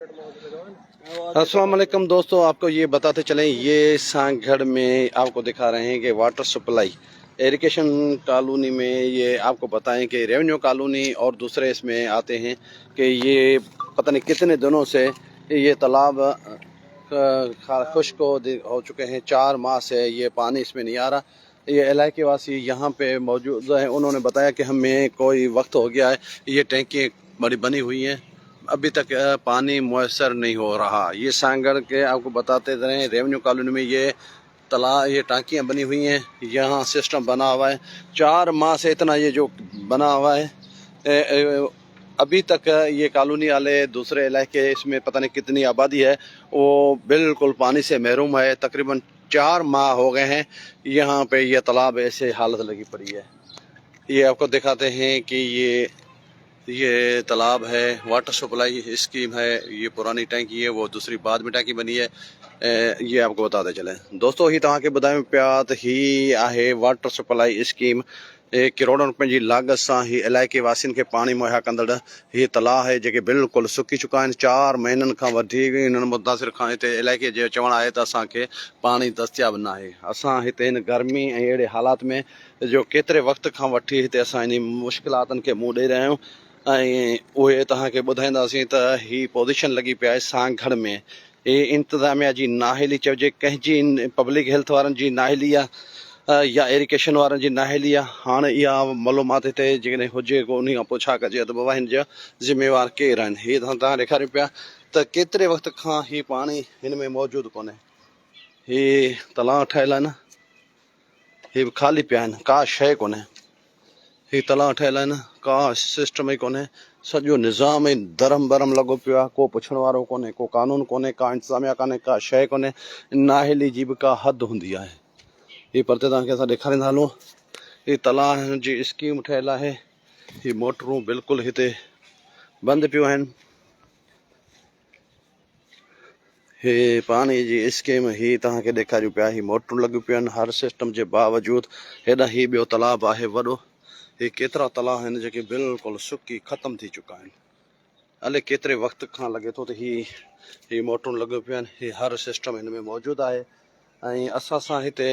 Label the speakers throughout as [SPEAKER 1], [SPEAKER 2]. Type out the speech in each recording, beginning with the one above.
[SPEAKER 1] अस्सलाम वालेकुम दोस्तों, आपको ये बताते चलें, ये सांगढ़ में आपको दिखा रहे हैं कि वाटर सप्लाई इरिगेशन कॉलोनी में, ये आपको बताएं कि रेवेन्यू कॉलोनी और दूसरे इसमें आते हैं कि ये पता नहीं कितने दिनों से ये तालाब खुश्क हो चुके हैं। 4 माह से ये पानी इसमें नहीं आ रहा। ये इलाके वासी यहाँ पे मौजूद हैं, उन्होंने बताया कि हमें कोई वक्त हो गया है, ये टैंकी बड़ी बनी हुई हैं, अभी तक पानी मुयसर नहीं हो रहा। ये सांगढ़ के आपको बताते रहे, रेवेन्यू कॉलोनी में ये टांकियाँ बनी हुई हैं, यहाँ सिस्टम बना हुआ है। 4 माह से इतना ये जो बना हुआ है, अभी तक ये कॉलोनी वाले दूसरे इलाके, इसमें पता नहीं कितनी आबादी है, वो बिल्कुल पानी से महरूम है। तकरीबन 4 माह हो गए हैं यहाँ पे ये तालाब ऐसे हालत लगी पड़ी है। ये आपको दिखाते हैं कि ये तालाब है, वाटर सप्लाई स्कीम है। ये पुरानी टैंकी है, वो दूसरी बाद में टैंकी बनी है। ये आपको बताते चले दोस्तों, ही तव्हांखे ॿुधायूं पिया त ही आहे वाटर सप्लाई स्कीम। करोड़ों रुपए जी लागत सां ही इलाइक़े वासियुनि खे पाणी मुहैया कंदड़ ही तलाउ आहे, जेके बिल्कुलु सुकी चुका आहिनि। 4 महीननि खां वधीक हिननि मुतासिर खां हिते इलाइक़े जो चवणु आहे त असांखे पाणी दस्तियाब न आहे। असां हिते हिन गर्मी ऐं अहिड़े हालात में जो केतिरे वक़्त खां वठी हिते असां इन मुश्किलातनि खे मुंहुं ॾेई रहिया आहियूं, ऐं उहे तव्हांखे ॿुधाईंदासीं त ही पोज़ीशन लॻी पिया आहे सांगढ़ में। हे इंतिज़ामिया जी नाहेली चइजे, कंहिंजी पब्लिक हेल्थ वारनि जी नाहेली आहे या इरिगेशन वारनि जी नाहेली आहे। हाणे इहा मालूमात हिते जेकॾहिं हुजे को, उन खां पोइ छा कजे त बाबा हिन जा ज़िम्मेवार केरु आहिनि। हीअ तव्हां ॾेखारियो पिया त केतिरे वक़्त खां ही पाणी हिन में मौजूदु कोन्हे। ही तलाउ ठहियल आहिनि, ही बि ख़ाली पिया आहिनि, का शइ कोन्हे। ही तलाउ ठहियल आहिनि, का सिस्टम ई कोन्हे, सॼो निज़ाम ई दरम बरम लॻो पियो आहे। को पुछण वारो कोन्हे, को कानून कोन्हे, का इंतिज़ामिया कोन्हे, का शइ कोन्हे। नाहेली जी बि का हद हूंदी आहे। ही परते तव्हांखे असां ॾेखारींदा हलूं। ही तलाउ जी स्कीम ठहियल आहे। ही मोटरूं बिल्कुलु हिते बंदि पियूं आहिनि। हे पाणी जी स्कीम ही तव्हांखे ॾेखारियूं पिया, ही मोटरूं लॻियूं पियूं आहिनि हर सिस्टम जे बावजूदि। हेॾा ही ॿियो तालाब आहे वॾो। हे केतिरा तालाब आहिनि जेके बिल्कुलु सुकी ख़तम थी चुका आहिनि। अलाए केतिरे वक़्त खां लॻे थो त ही मोटरूं लॻियूं पियूं आहिनि। ही हर सिस्टम हिन में मौजूदु आहे। ऐं असां सां हिते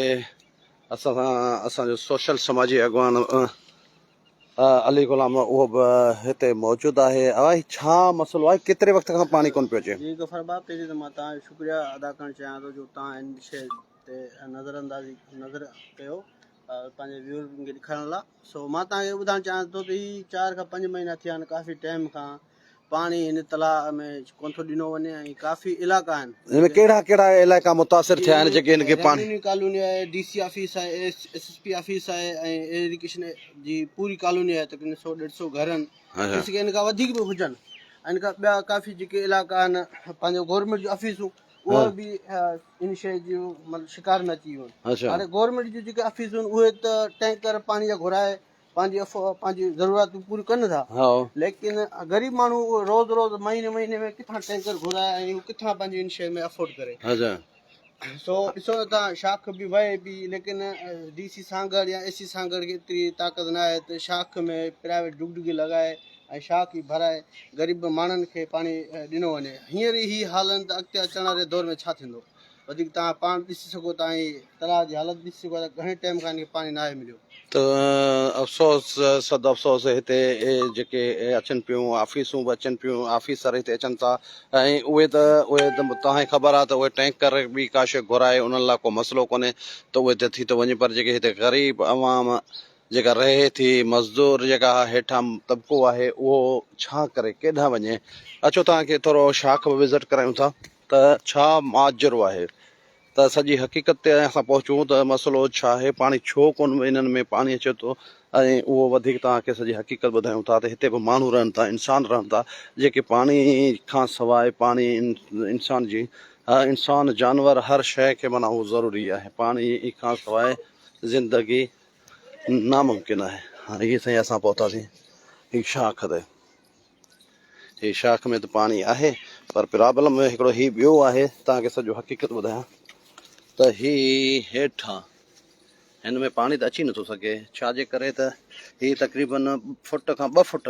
[SPEAKER 1] असांजो सोशल समाजी अॻवान अली गुलाम, उहो बि हिते मौजूदु आहे। अवाई छा मसइलो आहे, केतिरे वक़्त खां पाणी कोन पियो अचे?
[SPEAKER 2] जी गफ़र भाउ, पहिरीं त मां तव्हांजो शुक्रिया अदा करणु चाहियां थो जो तव्हां हिन शइ ते नज़र कयो पंहिंजे व्यूअर्स खे ॾेखारण लाइ। सो मां तव्हांखे ॿुधाइणु चाहियां थो त हीउ 4 खां 5 महीना थिया आहिनि, काफ़ी टाइम खां पाणी हिन तलाउ में कोन थो ॾिनो वञे। ऐं काफ़ी इलाइक़ा आहिनि,
[SPEAKER 1] हिन कहिड़ा कहिड़ा इलाइक़ा मुतासिर थिया आहिनि जेके हिनखे पाणी?
[SPEAKER 2] रेवेन्यू कॉलोनी आहे, DC ऑफिस आहे, SSP ऑफिस आहे, ऐं इरिगेशन जी पूरी कॉलोनी आहे। तक़रीबन 100-150 घर आहिनि, जेके हिन खां वधीक बि हुजनि। हिन खां ॿिया काफ़ी जेके इलाइक़ा आहिनि, पंहिंजो गवर्नमेंट जूं ऑफिसूं, उहा बि इन शइ जूं मतिलबु शिकार न थी वञनि। हाणे गवर्नमेंट जूं जेके ऑफिसूं आहिनि, उहे त टैंकर पाणी जा घुराए पंहिंजी ज़रूरतूं पूरी कनि था, लेकिन ग़रीब माण्हू रोज़ महीने में किथां टैंकर घुराए ऐं किथां पंहिंजी इन शइ में अफोर्ड करे। सो ॾिसो त तव्हां शाख बि वहे पई, लेकिन DC सांगढ़ या SC सांगढ़ खे एतिरी ताक़त न आहे त शाख में प्राइवेट डुगडुगी लॻाए ऐं शाख ई भराए ग़रीब माण्हुनि खे पाणी ॾिनो वञे। हींअर ई हालनि त अॻिते अचण वारे दौर में छा थींदो? वधीक तव्हां पाण ॾिसी सघो था, ऐं तलाउ जी हालत ॾिसी सघो था, घणे टाइम खां हिनखे पाणी न आहे मिलियो।
[SPEAKER 1] त अफ़सोस, सद अफ़सोस, हिते जेके अचनि पियूं ऑफिसूं बि अचनि पियूं, ऑफिसर हिते अचनि था, ऐं उहे तव्हांखे ख़बर आहे त उहे टैंकर बि का शइ घुराए उन्हनि लाइ को मसइलो कोन्हे त उहे त थी थो वञे। पर जेके हिते ग़रीब अवाम जेका रहे थी, मज़दूर जेका हेठां तबिको आहे, उहो छा करे, केॾांहुं वञे? अचो तव्हांखे थोरो शाख बि विज़िट करायूं था त छा माजरो आहे, त सॼी हक़ीक़त ते असां पहुचूं त मसइलो छा आहे, पाणी छो कोन इन्हनि में पाणी अचे थो। ऐं उहो वधीक तव्हांखे सॼी हक़ीक़त ॿुधायूं था त हिते बि माण्हू रहनि था, इंसान रहनि था, जेके पाणी खां सवाइ पाणी इंसान जानवर हर शइ खे माना उहो ज़रूरी आहे। पाणी खां सवाइ ज़िंदगी नामुमकिन आहे। हाणे हीअ साईं असां पहुतासीं हीअ शाख ते। हीअ शाख में त पाणी आहे, पर प्रॉब्लम हिकिड़ो हीउ ॿियो आहे, तव्हांखे सॼो हक़ीक़त ॿुधायां त ही हेठां हिन में पाणी त अची नथो सघे। छाजे करे त ही तक़रीबन फुट खां 2 फुट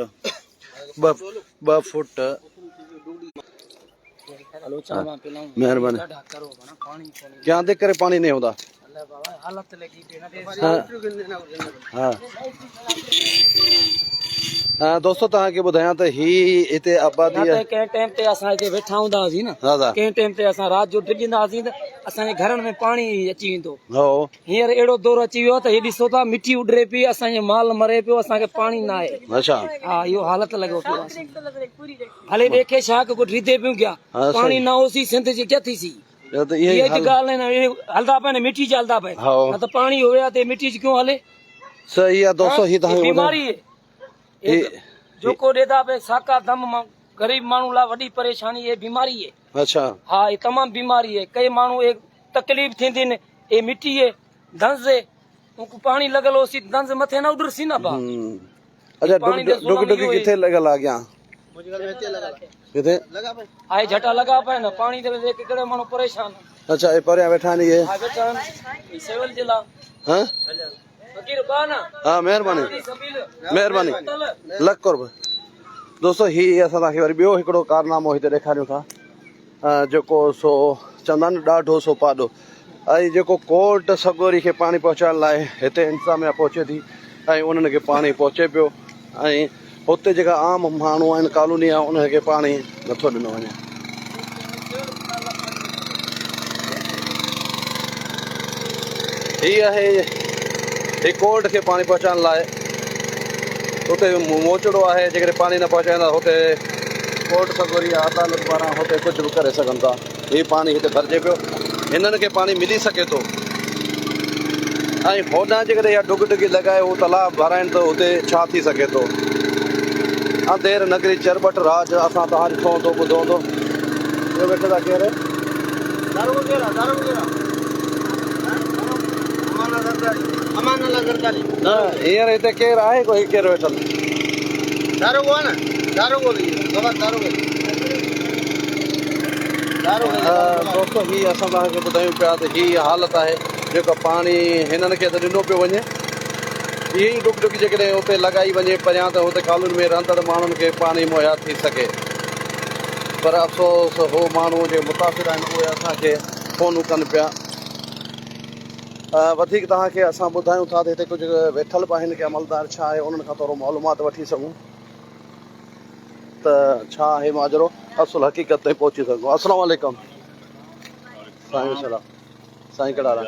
[SPEAKER 3] हलो चावा पिलाऊं
[SPEAKER 1] मेहरबानी
[SPEAKER 3] ढाढा करो बना पानी कोनी
[SPEAKER 1] क्या देख करे पानी नहीं होता
[SPEAKER 3] अल्लाह बाबा हालत लगी पे ना दे
[SPEAKER 1] हाँ हाँ दोस्तों तव्हांखे ॿुधायां त ही हिते आबादी
[SPEAKER 3] ना के टाइम ते असां हिते वेठा हूंदा हुआसीं न
[SPEAKER 1] दादा
[SPEAKER 3] के टाइम ते असां रात जो डिॼंदा हुआसीं त असांजे घरनि में पाणी अची वेंदो
[SPEAKER 1] हो
[SPEAKER 3] हींअर अहिड़ो दौर अची वियो त हे ॾिसो था मिटी उॾरे पई असांजो माल मरे पियो असांखे पाणी न आहे
[SPEAKER 1] अच्छा
[SPEAKER 3] हा इहो हालत लॻो पियो आहे हले ॾेखे छा को रिधे पियूं क्या
[SPEAKER 1] हाँ,
[SPEAKER 3] पाणी
[SPEAKER 1] सही।
[SPEAKER 3] न होसी सिंध जी क्या थी सी
[SPEAKER 1] ये तो
[SPEAKER 3] ये
[SPEAKER 1] यही
[SPEAKER 3] ती ॻाल्हि आहे न इहे हलदा पिया मिटी च हलदा पिया
[SPEAKER 1] हाँ।
[SPEAKER 3] न त पाणी हुया ते मिटी च क्यों हले
[SPEAKER 1] सही आहे दोस्तों ही तव्हांखे
[SPEAKER 3] बीमारी
[SPEAKER 1] ॿुधायां
[SPEAKER 3] है जेको ॾेदा पे साका दम गरीब माण्हू लाइ वॾी परेशानी है बीमारी है
[SPEAKER 1] अच्छा
[SPEAKER 3] हाँ ये तमाम बीमारी है कई माण्हू एक तकलीफ़ थींदी न ये मिट्टी है दंज है उनको पानी लगल होसी दंज मथे न उडरसी न बा
[SPEAKER 1] अच्छा
[SPEAKER 3] पानी दे
[SPEAKER 1] डुक
[SPEAKER 3] सुनामी
[SPEAKER 1] डुकी
[SPEAKER 3] हुई।
[SPEAKER 1] किथे लॻल आहे अॻियां किथे
[SPEAKER 3] आए झटा लगा पे न पानी दे देख के माण्हू परेशान
[SPEAKER 1] अच्छा ये परियां वेठा आहिनि इहे
[SPEAKER 3] आ बेटा सेवल जिला
[SPEAKER 1] हाँ
[SPEAKER 3] फकीर बाना
[SPEAKER 1] हाँ महिरबानी महिरबानी लख कर दोस्तों ही असां तव्हांखे वरी ॿियो हिकिड़ो कारनामो हिते ॾेखारियूं था जेको सो चवंदा आहिनि ॾाढो सो पाॾो ऐं जेको कोर्ट सगोरी खे पाणी पहुचाइण लाइ हिते इंतज़ामिया पहुचे थी ऐं उन्हनि खे पाणी पहुचे पियो ऐं हुते जेका आम माण्हू आहिनि कॉलोनी आहे उनखे पाणी नथो ॾिनो वञे हीअ आहे ही कोर्ट खे पाणी पहुचाइण लाइ हुते मोचड़ो आहे जेकॾहिं पाणी न पहुचाईंदा हुते कोर्ट सगोरी अदालत पारां हुते कुझु बि करे सघनि था हीउ पाणी हिते भरिजे पियो हिननि खे पाणी मिली सघे थो ऐं होॾां जेकॾहिं इहा डुग डुगी लॻाए उहो तालाब भराइनि त हुते छा थी सघे थो अंधेर नगरी चरबट राज असां तव्हां ॾिठो हूंदो ॿुधो हूंदो ॿियो वेठो था केरु न हींअर हिते केरु आहे कोई केरु वेठल दोस्तो हीअ असां तव्हांखे ॿुधायूं पिया त हीअ हालत आहे जेको पाणी हिननि खे त ॾिनो पियो वञे इहे ई डुक डुकी जेकॾहिं हुते लॻाई वञे परियां त हुते कॉलोनी में रहंदड़ माण्हुनि खे पाणी मुहैया थी सघे पर अफ़सोस हो माण्हू जेके मुतासिर आहिनि उहे असांखे फ़ोनूं कनि पिया वधीक तव्हांखे असां ॿुधायूं था त हिते कुझु वेठल बि आहिनि की अमलदार छा आहे उन्हनि खां थोरो मालूमात वठी सघूं त छा आहे माजरो असुल हक़ीक़त ताईं पहुची सघूं अस्सलाम वालेकुम साईं सलाम साईं कहिड़ा हाल आहे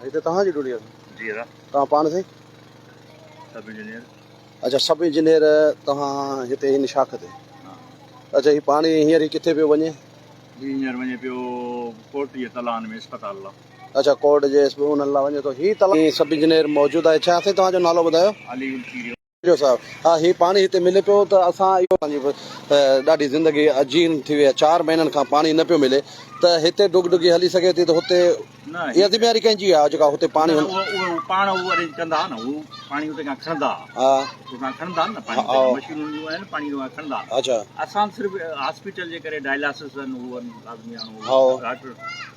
[SPEAKER 1] हिते तव्हांजी ड्यूटी आहे तव्हां पाण साईं अच्छा सब इंजीनियर तव्हां हिते हिन शाख ते अच्छा हीउ पाणी हींअर ई किथे पियो वञे
[SPEAKER 4] हींअर वञे पियो कोर्ट जे तलान में अस्पताल लाइ
[SPEAKER 1] अच्छा कोर्ट जे उन्हनि लाइ वञे थो हीउ तलाह सब इंजीनियर मौजूदु आहे छा साईं तव्हांजो नालो ॿुधायो
[SPEAKER 4] अली
[SPEAKER 1] साहब हा हीउ पाणी हिते मिले पियो त असां इहो पंहिंजी ॾाढी ज़िंदगी अजीन थी वई आहे 4 महीननि खां पाणी न पियो मिले त हिते डुग डुगी हली सघे थी त हुते
[SPEAKER 4] न
[SPEAKER 1] इहा ज़िमेवारी कंहिंजी आहे जेका हुते पाणी
[SPEAKER 4] उहो पाण उहो अरेंज कंदा न उहो पाणी हुते खां खणंदा
[SPEAKER 1] हा
[SPEAKER 4] उतां खणंदा न पाणी
[SPEAKER 1] हा।
[SPEAKER 4] मशीनूं जूं आहिनि पाणी उतां खणंदा
[SPEAKER 1] अच्छा
[SPEAKER 4] असां सिर्फ़ु हॉस्पिटल जे करे डायलिसिस आहिनि उहो आदमी
[SPEAKER 1] हा।
[SPEAKER 4] डॉक्टर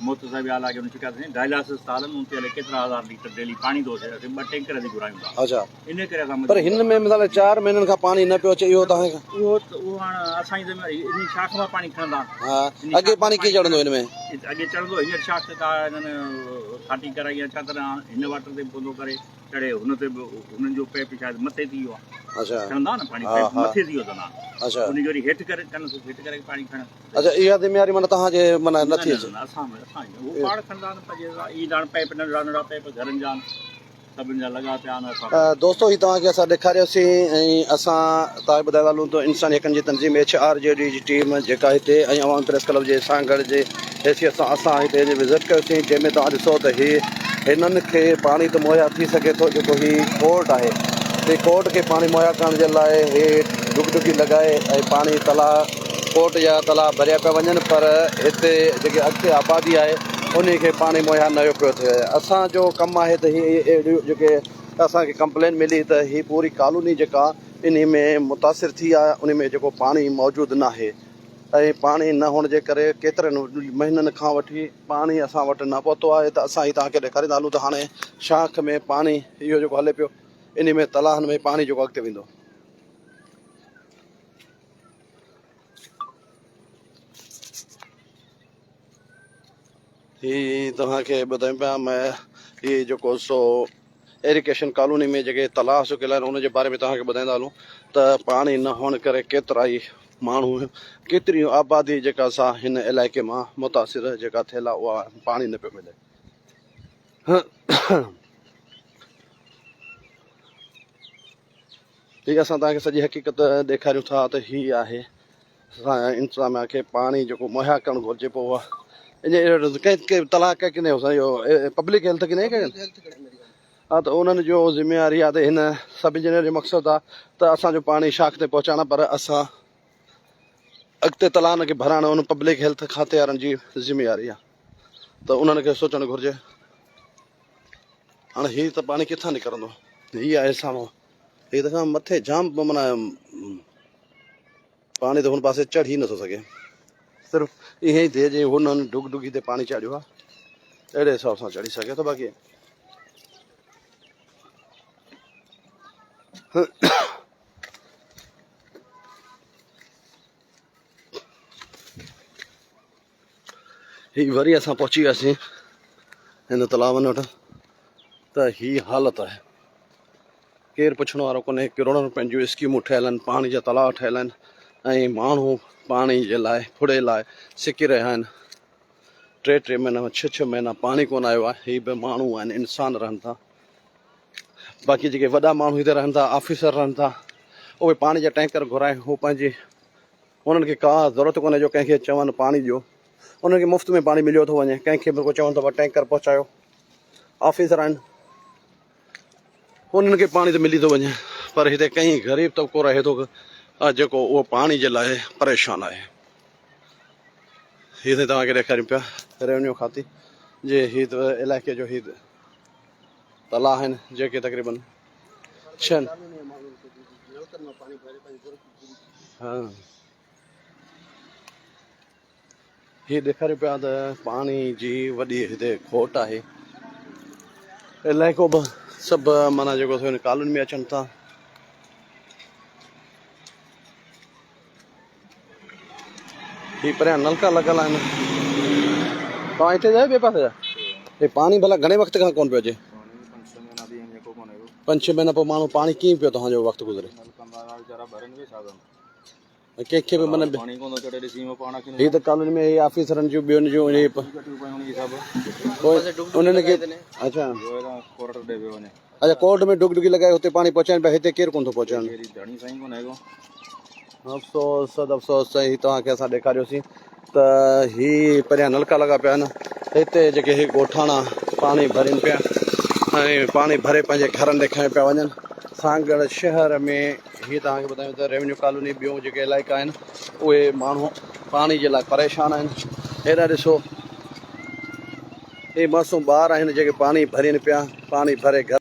[SPEAKER 4] मोत साहिब आला के शिकायत डायलिसिस था हलनि उन ते हले केतिरा हज़ार लीटर डेली पाणी थो अचे असीं 2 टैंकर थी घुरायूं था
[SPEAKER 1] अच्छा
[SPEAKER 4] इन करे असां
[SPEAKER 1] पर हिन में मिसाल 4 महीननि खां पाणी न पियो अचे इहो तव्हांखे
[SPEAKER 4] उहो हाणे असांजी ज़िमेवारी इन शाख मां पाणी खणंदा
[SPEAKER 1] हा अॻे पाणी कीअं चढ़ंदो हिन में
[SPEAKER 4] अॻे चढ़ंदो हींअर शाख का हिननि खाटी कराई आहे छा तरह हिन वाटर ते पौधो करे चढ़े हुन ते बि हुननि जो पैप शायदि मथे थी वियो आहे
[SPEAKER 1] अच्छा
[SPEAKER 4] खणंदा न पाणी
[SPEAKER 1] हा,
[SPEAKER 4] पैप
[SPEAKER 1] हा।
[SPEAKER 4] मथे थी वियो अथनि
[SPEAKER 1] अच्छा
[SPEAKER 4] उनजी वरी हेठि करे कनि हेठि करे पाणी खणनि
[SPEAKER 1] अच्छा इहा ज़िमेवारी माना तव्हांजे माना नथी अचे
[SPEAKER 4] असां उहो पाण खणंदा आहिनि पंहिंजे ई ॼाण पैप नंढड़ा नंढड़ा पैप घरनि जा आहिनि सभिनि जा लॻा पिया आहिनि असां
[SPEAKER 1] दोस्तो ही तव्हांखे असां ॾेखारियोसीं ऐं असां तव्हांखे ॿुधाए हलूं त इंसानी हक़नि जी तंज़ीम HRJD जी टीम जेका हिते ऐं अवामी प्रेस क्लब जे सांगड़ जे हैसियत सां असां हिते विज़िट कयोसीं जंहिंमें तव्हां ॾिसो त हिननि खे पाणी त मुहैया थी सघे थो जेको हीउ कोर्ट आहे ते कोर्ट खे पाणी मुहैया करण जे लाइ हे डुग डुगी लॻाए ऐं पाणी तलाउ कोर्ट जा तलाउ भरिया पिया वञनि पर हिते जेके अॻिते आबादी आहे उन खे पाणी मुहैया न पियो थिए असांजो कमु आहे त हीअ अहिड़ियूं जेके असांखे कंप्लेन मिली त हीअ पूरी कॉलोनी जेका इन में मुतासिर थी आहे उन में जेको पाणी मौजूदु न आहे ऐं पाणी न हुअण जे करे केतिरनि महीननि खां वठी पाणी असां वटि न पहुतो आहे त असां ही तव्हांखे ॾेखारींदा हलूं त हाणे शाख में पाणी इहो जेको हले पियो इन में तलाहनि में पाणी जेको अॻिते वेंदो ही तव्हांखे ॿुधायूं पिया मैं ही जेको सो एरिगेशन कॉलोनी में जेके तलाउ सुकियल आहिनि उन जे बारे में तव्हांखे ॿुधाईंदा हलूं त पाणी न हुअण करे केतिरा ई माण्हू केतिरियूं आबादी जेका सा हिन इलाइक़े मां मुतासिर जेका थियल आहे उहा पाणी न पियो मिले। हीअ असां तव्हांखे सॼी हक़ीक़त ॾेखारियूं था त हीअ आहे इंतज़ामिया खे पाणी जेको मुहैया करणु घुरिजे पोइ उहा कंहिं तलाक कंहिं इहो पब्लिक हेल्थ की हा त उन्हनि जो ज़िम्मेवारी आहे त हिन सभु ॼणनि जो मक़सदु आहे त असांजो पाणी शाख ते पहुचाइणु पर असां अॻिते तलाउ खे भराइणु उन पब्लिक हेल्थ खाते वारनि जी ज़िम्मेवारी आहे त उन्हनि खे सोचणु घुरिजे। हाणे हीअ त पाणी किथां निकिरंदो हीअ आहे साम्हूं हीअ त खां मथे जाम माना पाणी त हुन पासे चढ़ी नथो सघे सिर्फ़ु ईअं ई थिए जीअं हुननि डुगडुगी ते पाणी चाढ़ियो आहे अहिड़े हिसाब सां चढ़ी सघे थो। बाक़ी ही वरी असां पहुची वियासीं हिन तलावनि वटि त हीअ हालति आहे केरु पुछण वारो कोन्हे। करोड़नि रुपयनि जूं स्कीमूं ठहियल आहिनि पाणी जा तलाउ ठहियल आहिनि ऐं माण्हू पाणी जे लाइ फुड़े लाइ सिकी रहिया आहिनि। 3 महीना 6 महीना पाणी कोन आयो आहे। हीअ बि माण्हू आहिनि इंसान रहनि था। बाक़ी जेके वॾा माण्हू हिते रहनि था ऑफिसर रहनि था उहे पाणी जा टैंकर घुराए हू पंहिंजी उन्हनि खे का ज़रूरत कोन्हे जो कंहिंखे चवनि पाणी ॾियो उन्हनि खे मुफ़्त में पाणी मिलियो थो वञे। कंहिंखे बि को चवनि था टैंकर पहुचायो ऑफिसर आहिनि उन्हनि खे पाणी त मिली थो वञे पर हिते कई ग़रीब तबिको रहे थो जेको उहो पाणी जे लाइ परेशान आहे। हीअ तव्हांखे ॾेखारियूं पिया रेवन्यू खाती जे हीअ इलाइक़े जो हीअ तलाउ आहिनि जेके तक़रीबन 6 हा हीअ ॾेखारियूं पिया त पाणी जी वॾी हिते खोट आहे। इलाइक़ो बि सभु माना जेको हिन कॉलोनी में अचनि था ही परियां नलका लॻल आहिनि। तव्हां हिते जा ॿिए पासे जा हे पाणी भला घणे वक़्त खां कोन पियो अचे 5-6 महीना पोइ माण्हू पाणी कीअं पियो तव्हांजो वक़्तु गुज़रे कंहिंखे बि माना हीअ त कॉलोनी में ऑफिसरनि जूं ॿियुनि जूं उन्हनि खे अच्छा कोर्ट में डुगडुगी लॻाए हुते पाणी पहुचाइनि पिया हिते केरु कोन थो पहुचाइनि। अफ़सोस अफ़सोस ही तव्हांखे असां ॾेखारियोसीं त ही परियां नलका लॻा पिया आहिनि हिते जेके ही ॻोठाणा पाणी भरनि पिया ऐं पाणी भरे पंहिंजे घरनि ॾे खणी पिया वञनि। सांगड़ शहर में हीअ तव्हांखे ॿुधायूं त रेवन्यू कॉलोनी ॿियूं जेके इलाइक़ा आहिनि उहे माण्हू पाणी जे लाइ परेशान आहिनि। हेॾा ॾिसो हे मासूम ॿार आहिनि जेके पाणी भरनि पिया पाणी भरे घर